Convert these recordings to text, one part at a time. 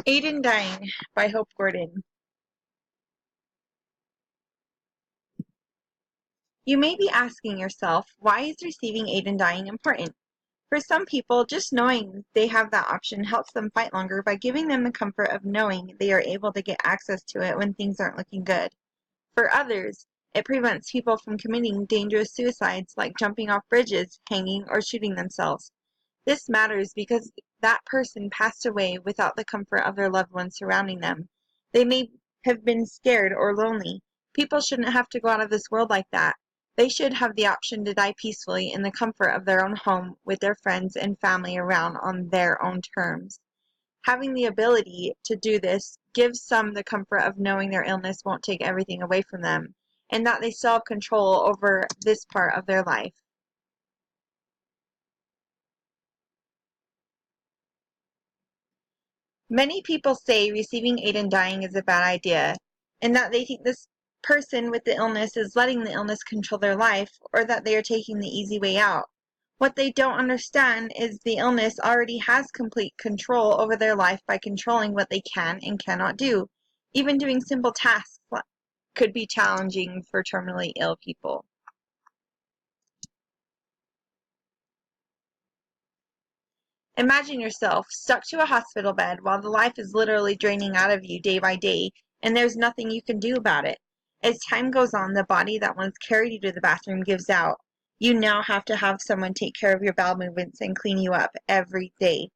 Aiden Dying by Hope Gordon. You may be asking yourself, why is receiving Aiden Dying important? For some people, just knowing they have that option helps them fight longer by giving them the comfort of knowing they are able to get access to it when things aren't looking good. For others, it prevents people from committing dangerous suicides like jumping off bridges, hanging, or shooting themselves. This matters because that person passed away without the comfort of their loved ones surrounding them. They may have been scared or lonely. People shouldn't have to go out of this world like that. They should have the option to die peacefully in the comfort of their own home with their friends and family around on their own terms. Having the ability to do this gives some the comfort of knowing their illness won't take everything away from them, and that they still have control over this part of their life. Many people say receiving Aiden Dying is a bad idea, and that they think this person with the illness is letting the illness control their life, or that they are taking the easy way out. What they don't understand is the illness already has complete control over their life by controlling what they can and cannot do. Even doing simple tasks could be challenging for terminally ill people. Imagine yourself stuck to a hospital bed while the life is literally draining out of you day by day, and there's nothing you can do about it. As time goes on, the body that once carried you to the bathroom gives out. You now have to have someone take care of your bowel movements and clean you up every day.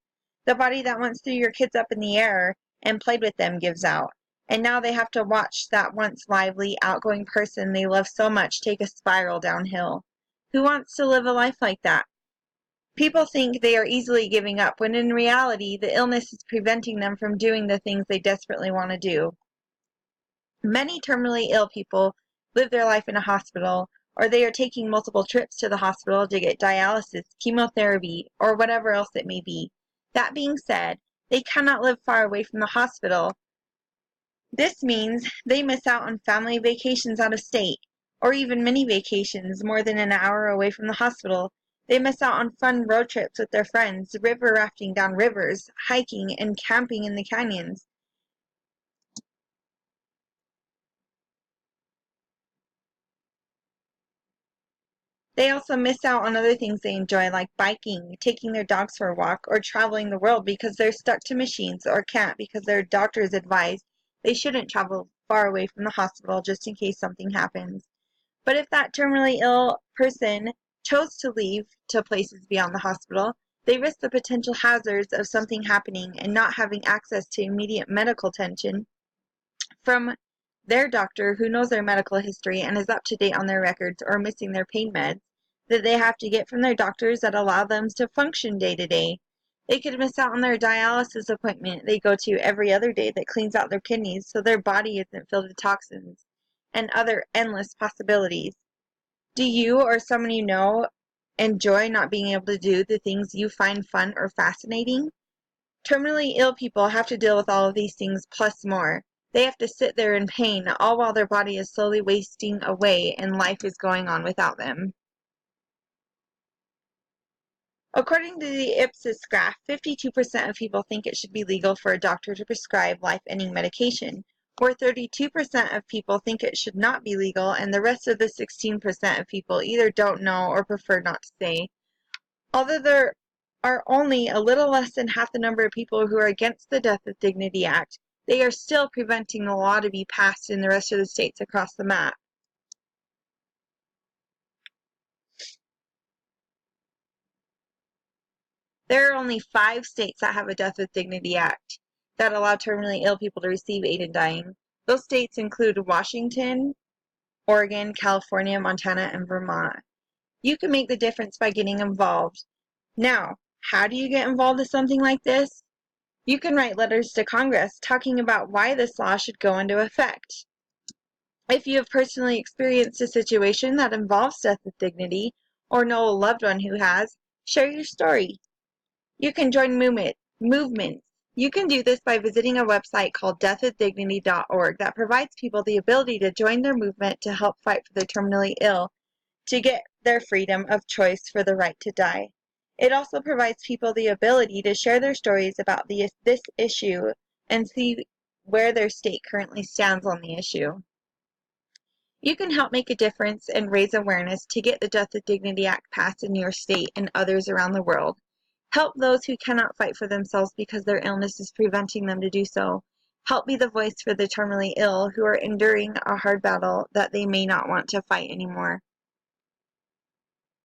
The body that once threw your kids up in the air and played with them gives out. And now they have to watch that once lively, outgoing person they love so much take a spiral downhill. Who wants to live a life like that? People think they are easily giving up, when in reality, the illness is preventing them from doing the things they desperately want to do. Many terminally ill people live their life in a hospital, or they are taking multiple trips to the hospital to get dialysis, chemotherapy, or whatever else it may be. That being said, they cannot live far away from the hospital. This means they miss out on family vacations out of state, or even mini vacations more than an hour away from the hospital. They miss out on fun road trips with their friends, river rafting down rivers, hiking, and camping in the canyons. They also miss out on other things they enjoy, like biking, taking their dogs for a walk, or traveling the world because they're stuck to machines or can't because their doctors advise they shouldn't travel far away from the hospital just in case something happens. But if that terminally ill person chose to leave to places beyond the hospital, they risk the potential hazards of something happening and not having access to immediate medical attention from their doctor who knows their medical history and is up to date on their records, or missing their pain meds that they have to get from their doctors that allow them to function day to day. They could miss out on their dialysis appointment they go to every other day that cleans out their kidneys so their body isn't filled with toxins, and other endless possibilities. Do you or someone you know enjoy not being able to do the things you find fun or fascinating? Terminally ill people have to deal with all of these things plus more. They have to sit there in pain, all while their body is slowly wasting away and life is going on without them. According to the Ipsos graph, 52% of people think it should be legal for a doctor to prescribe life-ending medication, where 32% of people think it should not be legal, and the rest of the 16% of people either don't know or prefer not to say. Although there are only a little less than half the number of people who are against the Death with Dignity Act, they are still preventing the law to be passed in the rest of the states across the map. There are only 5 states that have a Death with Dignity Act that allow terminally ill people to receive Aiden Dying. Those states include Washington, Oregon, California, Montana, and Vermont. You can make the difference by getting involved. Now, how do you get involved in something like this? You can write letters to Congress talking about why this law should go into effect. If you have personally experienced a situation that involves death with dignity, or know a loved one who has, share your story. You can join movements. You can do this by visiting a website called deathwithdignity.org that provides people the ability to join their movement to help fight for the terminally ill, to get their freedom of choice for the right to die. It also provides people the ability to share their stories about this issue and see where their state currently stands on the issue. You can help make a difference and raise awareness to get the Death with Dignity Act passed in your state and others around the world. Help those who cannot fight for themselves because their illness is preventing them to do so. Help be the voice for the terminally ill who are enduring a hard battle that they may not want to fight anymore.